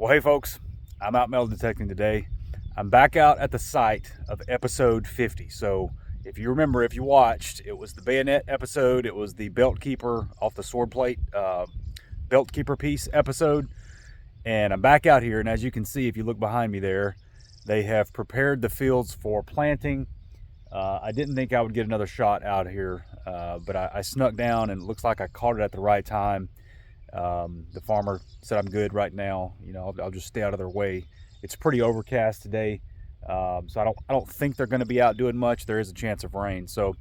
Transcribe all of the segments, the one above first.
Well, hey folks, I'm out metal detecting today. I'm back out at the site of episode 50. So if you remember, if you watched, it was the Bayonet episode. It was the belt keeper off the sword plate, belt keeper piece episode. And I'm back out here. And as you can see, if you look behind me there, they have prepared the fields for planting. I didn't think I would get another shot out here, but I snuck down and it looks like I caught it at the right time. The farmer said I'm good right now. You know, I'll just stay out of their way. It's pretty overcast today, so I don't think they're going to be out doing much. There is a chance of rain. So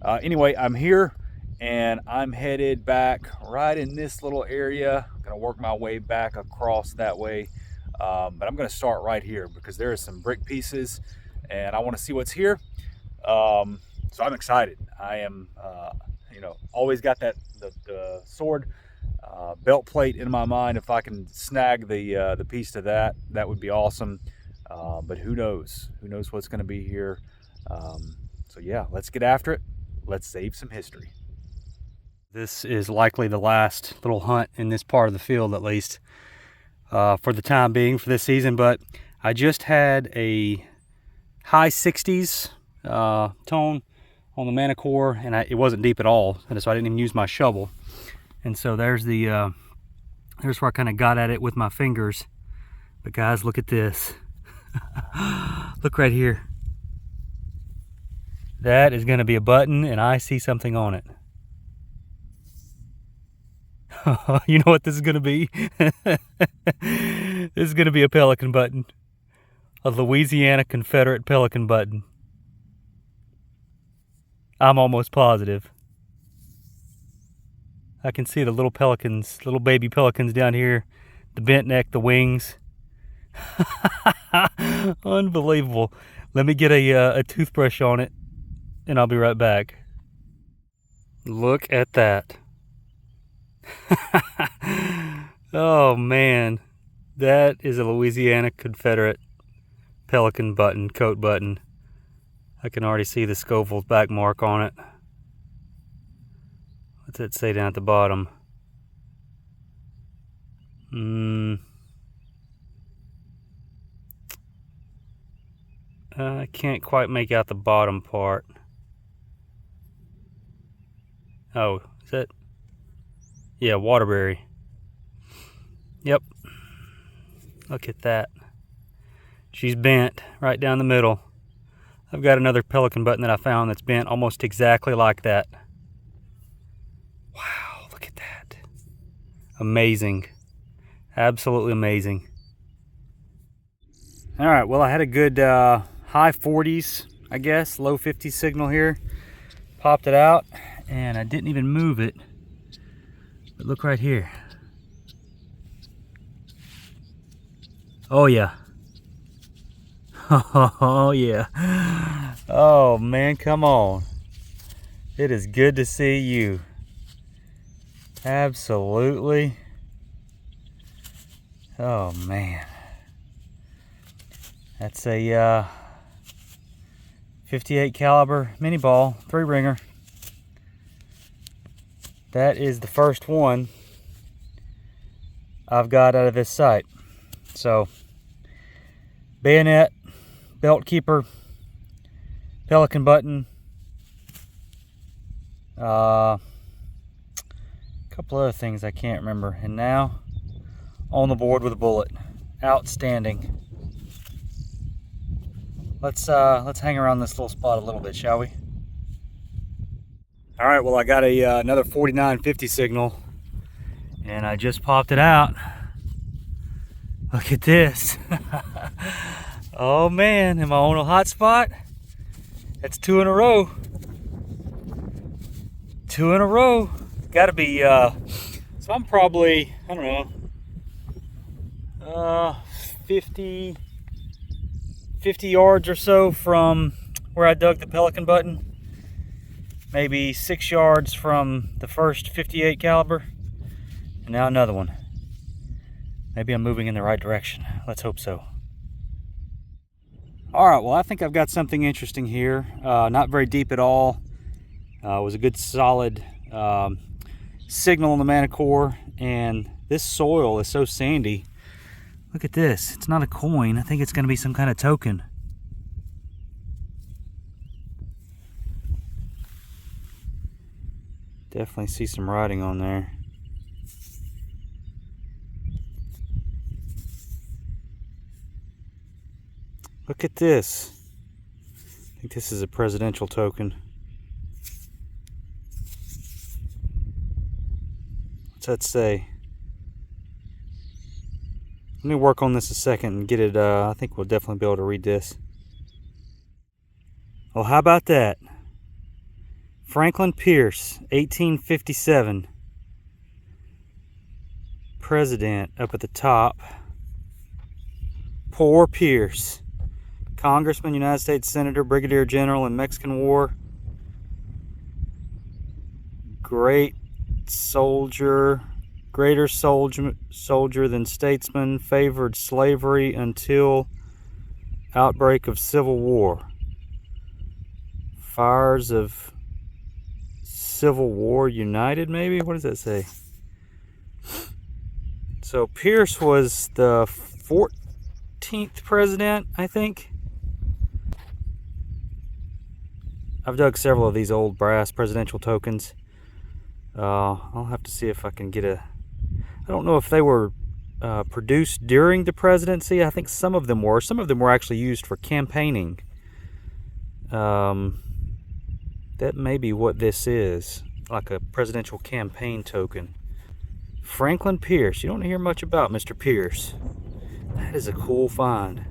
anyway, I'm here and I'm headed back right in this little area. I'm going to work my way back across that way, but I'm going to start right here because there are some brick pieces and I want to see what's here. So I'm excited. I am, always got the sword belt plate in my mind. If I can snag the piece to that would be awesome. But who knows what's going to be here. So yeah, let's get after it. Let's save some history. This is likely the last little hunt in this part of the field, at least for the time being for this season. But I just had a high 60s tone on the Manticore, and it wasn't deep at all, and so I didn't even use my shovel. And so there's where I kind of got at it with my fingers. But guys, look at this. Look right here. That is going to be a button, and I see something on it. You know what this is going to be? This is going to be a Pelican button. A Louisiana Confederate Pelican button. I'm almost positive. I can see the little pelicans, little baby pelicans down here. The bent neck, the wings. Unbelievable. Let me get a toothbrush on it and I'll be right back. Look at that. Oh man, that is a Louisiana Confederate Pelican button, coat button. I can already see the Scoville's back mark on it. What's it say down at the bottom? I can't quite make out the bottom part. Oh, is that? Yeah, Waterbury. Yep. Look at that. She's bent right down the middle. I've got another Pelican button that I found that's bent almost exactly like that. Wow, look at that. Amazing. Absolutely amazing. All right, well, I had a good high 40s, I guess, low 50s signal here. Popped it out, and I didn't even move it. But look right here. Oh, yeah. Oh, yeah. Oh, man, come on. It is good to see you. Absolutely. Oh, man. That's a 58 caliber mini ball, 3-ringer. That is the first one I've got out of this sight. So, bayonet, belt keeper, Pelican button, a couple other things I can't remember, and now on the board with a bullet. Outstanding. Let's hang around this little spot a little bit, shall we? All right, well, I got another 4950 signal, and I just popped it out. Look at this. Oh man, am I on a hot spot? That's 2 in a row. 2 in a row. Gotta be, so I'm probably, I don't know, 50 yards or so from where I dug the Pelican button. Maybe 6 yards from the first 58 caliber. And now another one. Maybe I'm moving in the right direction. Let's hope so. All right, well, I think I've got something interesting here. Not very deep at all. It was a good solid signal on the Manticore, and this soil is so sandy. Look at this. It's not a coin. I think it's going to be some kind of token. Definitely see some writing on there. Look at this. I think this is a presidential token. What's that say? Let me work on this a second and get it. I think we'll definitely be able to read this. Well, how about that? Franklin Pierce, 1857. President up at the top. Poor Pierce. Congressman, United States Senator, Brigadier General in Mexican War. Great soldier. Greater soldier than statesman. Favored slavery until outbreak of Civil War. Fires of Civil War united, maybe? What does that say? So Pierce was the 14th president, I think. I've dug several of these old brass presidential tokens. I'll have to see if I can get a... I don't know if they were produced during the presidency. I think some of them were. Some of them were actually used for campaigning. That may be what this is, like a presidential campaign token. Franklin Pierce. You don't hear much about Mr. Pierce. That is a cool find.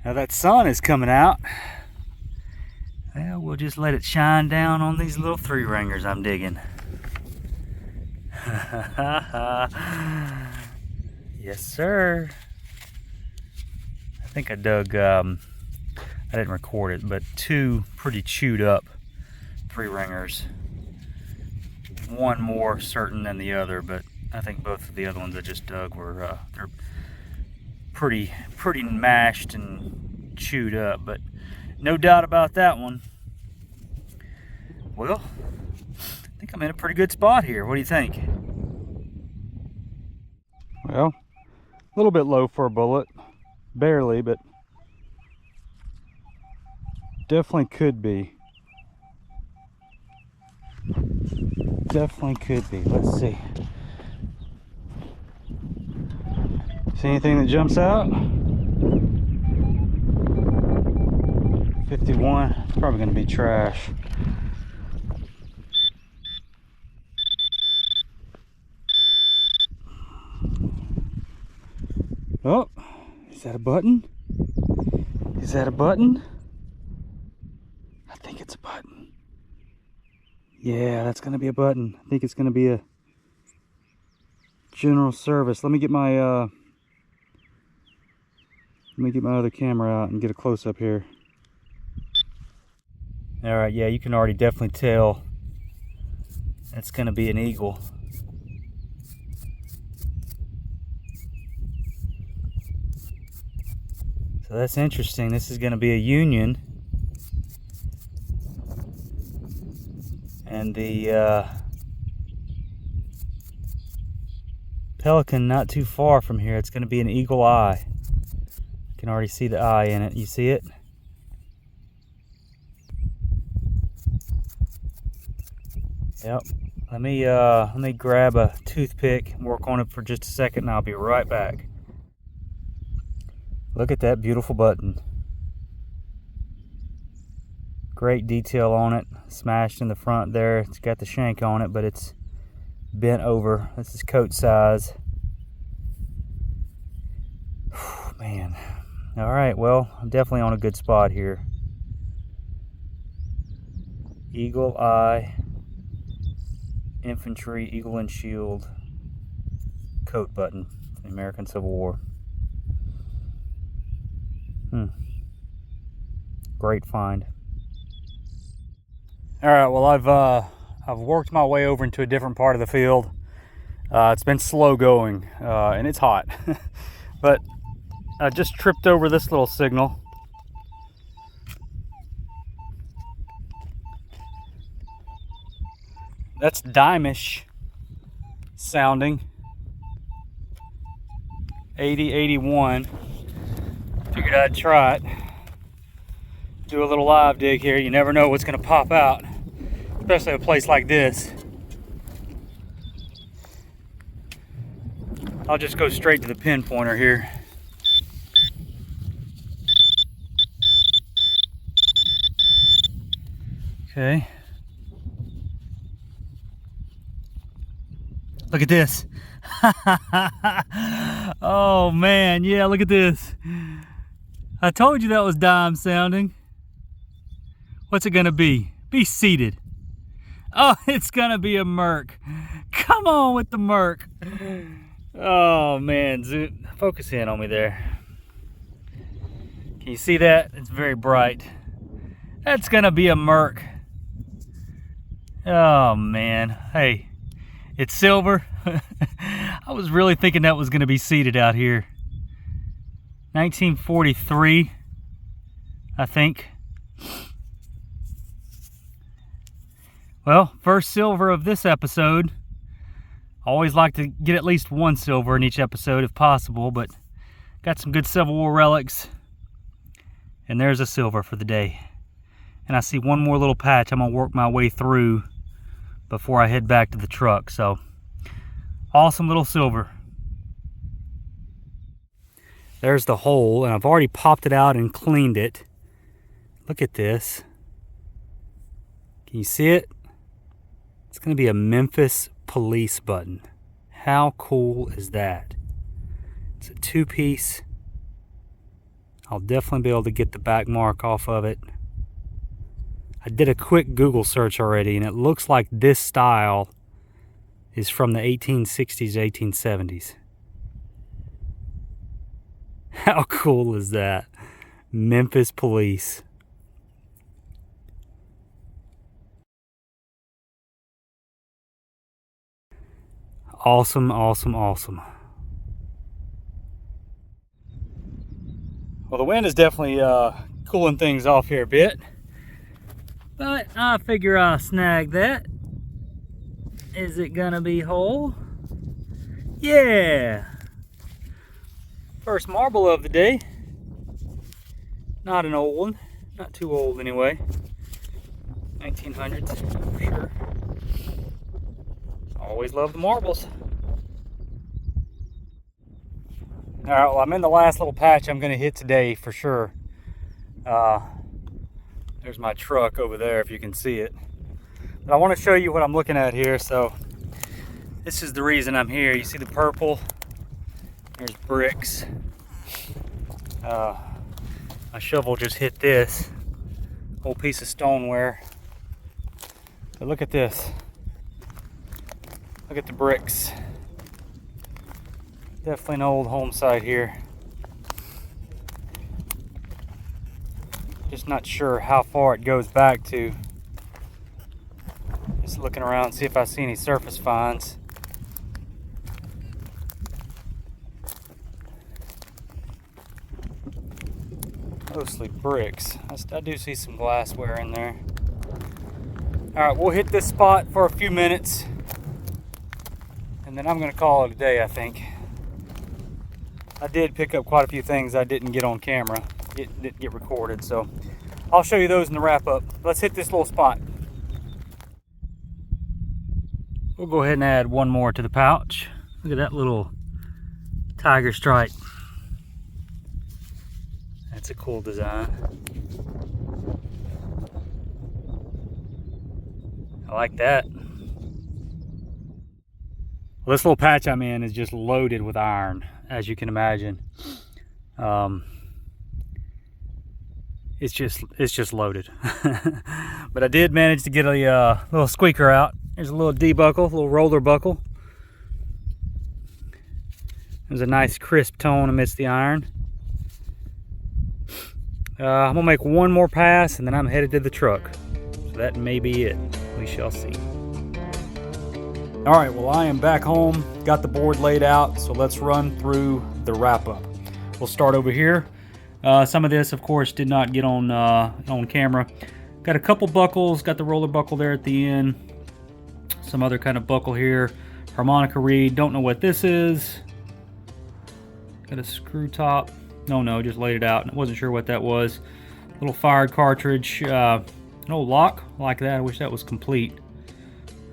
Now that sun is coming out. Well, we'll just let it shine down on these little three ringers I'm digging. Yes, sir. I think I dug... I didn't record it, but two pretty chewed up three ringers. One more certain than the other, but I think both of the other ones I just dug were they're pretty mashed and chewed up, but no doubt about that one. Well, I think I'm in a pretty good spot here. What do you think? Well, a little bit low for a bullet, barely, but definitely could be. Definitely could be. Let's see. See anything that jumps out? 51. It's probably going to be trash. Oh, is that a button? Is that a button? I think it's a button. Yeah, that's going to be a button. I think it's going to be a general service. Let me get my other camera out and get a close up here. All right, yeah, you can already definitely tell that's going to be an eagle. So that's interesting. This is going to be a union. And the Pelican not too far from here. It's going to be an eagle eye. You can already see the eye in it. You see it? Yep. Let me grab a toothpick and work on it for just a second, and I'll be right back. Look at that beautiful button. Great detail on it. Smashed in the front there. It's got the shank on it, but it's bent over. This is coat size. Man. All right, well, I'm definitely on a good spot here. Eagle eye, infantry, eagle and shield, coat button, the American Civil War. Great find. All right, well, I've worked my way over into a different part of the field. It's been slow going, and it's hot, but I just tripped over this little signal. That's Dimish sounding. 80, 81. Figured I'd try it. Do a little live dig here. You never know what's gonna pop out, especially a place like this. I'll just go straight to the pinpointer here. Okay. Look at this. Oh man, yeah, look at this. I told you that was dime sounding. What's it gonna be? Be seated. Oh, it's gonna be a Merc. Come on with the Merc. Oh man, focus in on me there. Can you see that? It's very bright. That's gonna be a Merc. Oh man, hey, it's silver. I was really thinking that was gonna be seated out here. 1943, I think. Well, first silver of this episode. Always like to get at least one silver in each episode if possible, but got some good Civil War relics. And there's a silver for the day. And I see one more little patch I'm gonna work my way through before I head back to the truck. So, awesome little silver. There's the hole, and I've already popped it out and cleaned it. Look at this. Can you see it? It's gonna be a Memphis Police button. How cool is that? It's a two-piece. I'll definitely be able to get the back mark off of it. I did a quick Google search already, and it looks like this style is from the 1860s, 1870s. How cool is that? Memphis Police. Awesome, awesome, awesome. Well, the wind is definitely cooling things off here a bit. But I figure I'll snag that. Is it gonna be whole? Yeah! First marble of the day. Not an old one. Not too old anyway. 1900s for sure. Always love the marbles. Alright, well, I'm in the last little patch I'm gonna hit today for sure. There's my truck over there if you can see it. But I want to show you what I'm looking at here. So this is the reason I'm here. You see the purple? There's bricks. My shovel just hit this whole piece of stoneware. But look at this. Look at the bricks. Definitely an old home site here. Just not sure how far it goes back to. Just looking around, see if I see any surface finds. Mostly bricks. I do see some glassware in there. Alright, we'll hit this spot for a few minutes. And then I'm going to call it a day, I think. I did pick up quite a few things I didn't get on camera. It didn't get recorded, so I'll show you those in the wrap up. Let's hit this little spot. We'll go ahead and add one more to the pouch. Look at that little tiger stripe. That's a cool design. I like that. Well, this little patch I'm in is just loaded with iron, as you can imagine. It's just loaded. But I did manage to get a little squeaker out. There's a little D-buckle, a little roller buckle. There's a nice crisp tone amidst the iron. I'm gonna make one more pass and then I'm headed to the truck. So that may be it. We shall see. All right, well, I am back home, got the board laid out, so let's run through the wrap up. We'll start over here. Some of this, of course, did not get on camera. Got a couple buckles, got the roller buckle there at the end. Some other kind of buckle here. Harmonica reed, don't know what this is. Got a screw top. No, just laid it out and I wasn't sure what that was. Little fired cartridge. An old lock like that. I wish that was complete.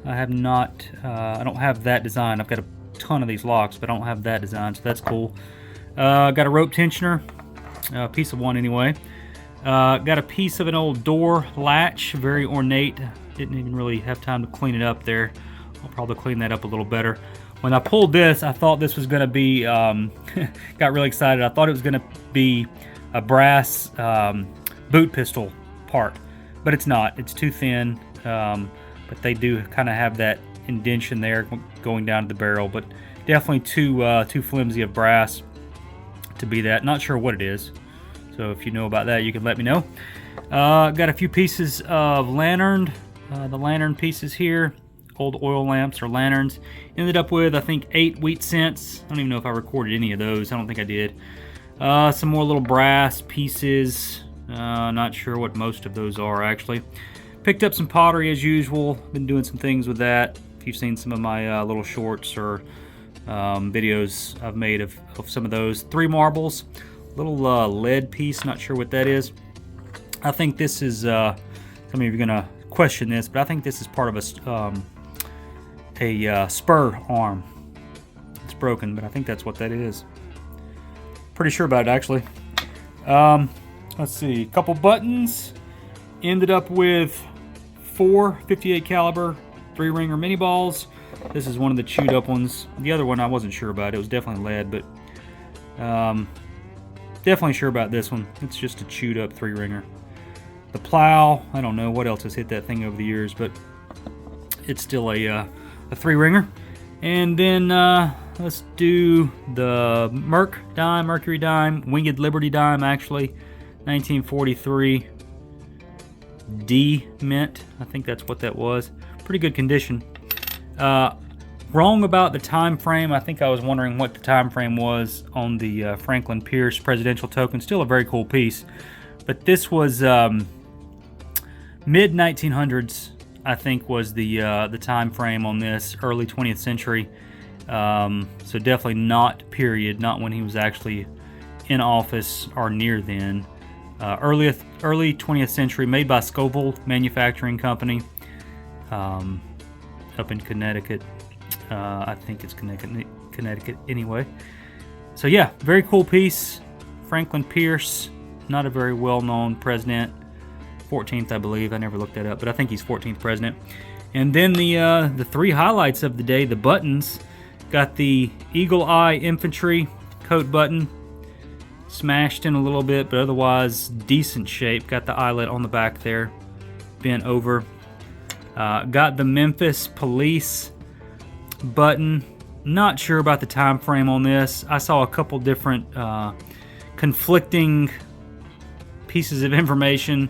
I have not, I don't have that design. I've got a ton of these locks, but I don't have that design, so that's cool. Got a rope tensioner, a piece of one anyway. Got a piece of an old door latch, very ornate. Didn't even really have time to clean it up there. I'll probably clean that up a little better. When I pulled this, I thought this was going to be, got really excited. I thought it was going to be a brass boot pistol part, but it's not. It's too thin, but they do kind of have that indentation there going down to the barrel, but definitely too flimsy of brass to be that. Not sure what it is, so if you know about that, you can let me know. Got a few pieces of lantern. The lantern pieces here, old oil lamps or lanterns. Ended up with, I think, 8 wheat cents. I don't even know if I recorded any of those. I don't think I did. Some more little brass pieces. Not sure what most of those are, actually. Picked up some pottery as usual. Been doing some things with that. If you've seen some of my little shorts or videos I've made of some of those. 3 marbles. Little lead piece. Not sure what that is. I think this is, some of you are going to question this, but I think this is part of a spur arm. It's broken, but I think that's what that is. Pretty sure about it, actually. Let's see, a couple buttons. Ended up with 4 .58 caliber 3-ringer mini balls. This is one of the chewed up ones. The other one I wasn't sure about. It was definitely lead, but definitely sure about this one. It's just a chewed up 3-ringer. The plow, I don't know what else has hit that thing over the years, but it's still a 3-ringer. And then let's do the Mercury dime, Winged Liberty dime, actually, 1943 D mint. I think that's what that was. Pretty good condition. Wrong about the time frame. I think I was wondering what the time frame was on the Franklin Pierce presidential token. Still a very cool piece, but this was mid 1900s. I think was the time frame on this, early 20th century. So definitely not period, not when he was actually in office or near then. Early 20th century, made by Scoville Manufacturing Company, up in Connecticut. I think it's Connecticut anyway. So yeah, very cool piece. Franklin Pierce, not a very well-known president. 14th, I believe. I never looked that up, but I think he's 14th president. And then the 3 highlights of the day, the buttons. Got the Eagle Eye Infantry coat button, smashed in a little bit, but otherwise decent shape. Got the eyelet on the back there, bent over. Got the Memphis Police button. Not sure about the time frame on this. I saw a couple different conflicting pieces of information.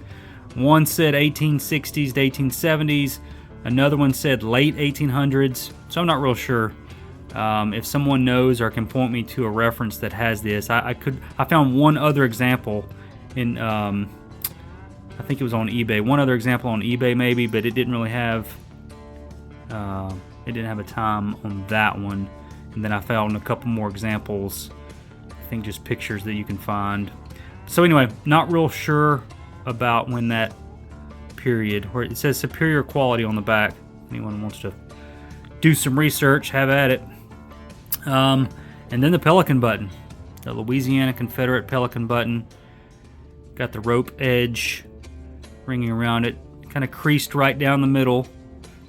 One said 1860s to 1870s. Another one said late 1800s. So I'm not real sure. If someone knows or can point me to a reference that has this, I found one other example in, I think it was on eBay. One other example on eBay maybe, but it didn't really have, it didn't have a time on that one. And then I found a couple more examples. I think just pictures that you can find. So anyway, not real sure about when that period, where it says superior quality on the back. Anyone wants to do some research, have at it. And then the Pelican button, the Louisiana Confederate Pelican button. Got the rope edge ringing around it, kind of creased right down the middle.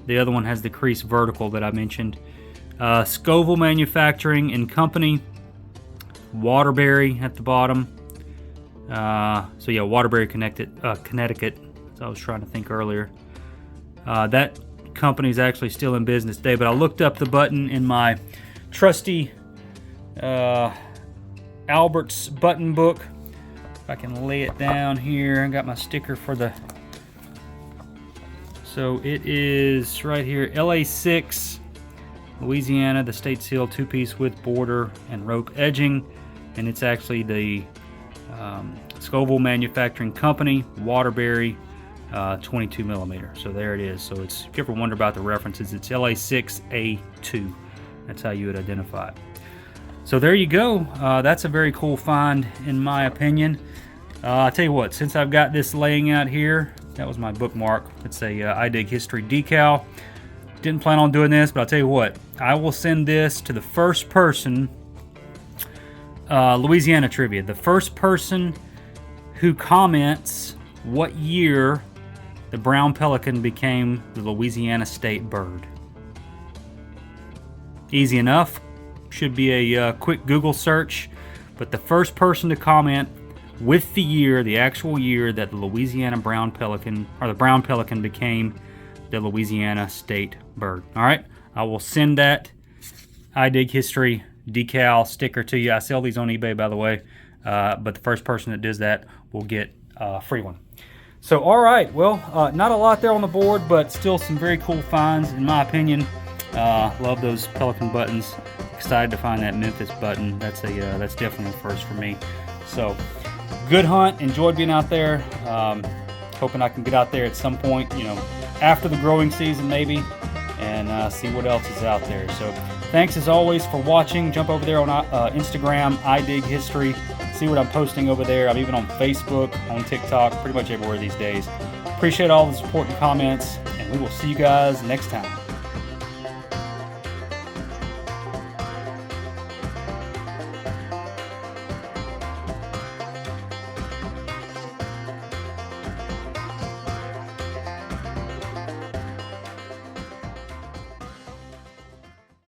The other one has the crease vertical that I mentioned. Scoville Manufacturing and Company, Waterbury at the bottom. So yeah, Waterbury, Connecticut. So I was trying to think earlier. That company is actually still in business today, but I looked up the button in my trusty Albert's button book. If I can lay it down here, I got my sticker for the. So it is right here, LA6, Louisiana, the state seal, 2-piece with border and rope edging, and it's actually the Scoville Manufacturing Company, Waterbury, 22 millimeter. So there it is. So it's, if you ever wonder about the references, it's LA6A2. That's how you would identify it. So there you go. That's a very cool find in my opinion. I'll tell you what, since I've got this laying out here, that was my bookmark. It's a I Dig History decal. Didn't plan on doing this, but I'll tell you what, I will send this to the first person, Louisiana trivia, the first person who comments what year the brown pelican became the Louisiana state bird. Easy enough. Should be a quick Google search, but the first person to comment with the year, the actual year that the Louisiana brown pelican, or the brown pelican became the Louisiana state bird. All right, I will send that I Dig History decal sticker to you. I sell these on eBay, by the way, but the first person that does that will get a free one. So, all right, well, not a lot there on the board, but still some very cool finds, in my opinion. Love those pelican buttons. Excited to find that Memphis button. That's definitely a first for me. So, good hunt. Enjoyed being out there. Hoping I can get out there at some point, you know, after the growing season maybe, and see what else is out there. So, thanks as always for watching. Jump over there on Instagram, I Dig History. See what I'm posting over there. I'm even on Facebook, on TikTok, pretty much everywhere these days. Appreciate all the support and comments, and we will see you guys next time.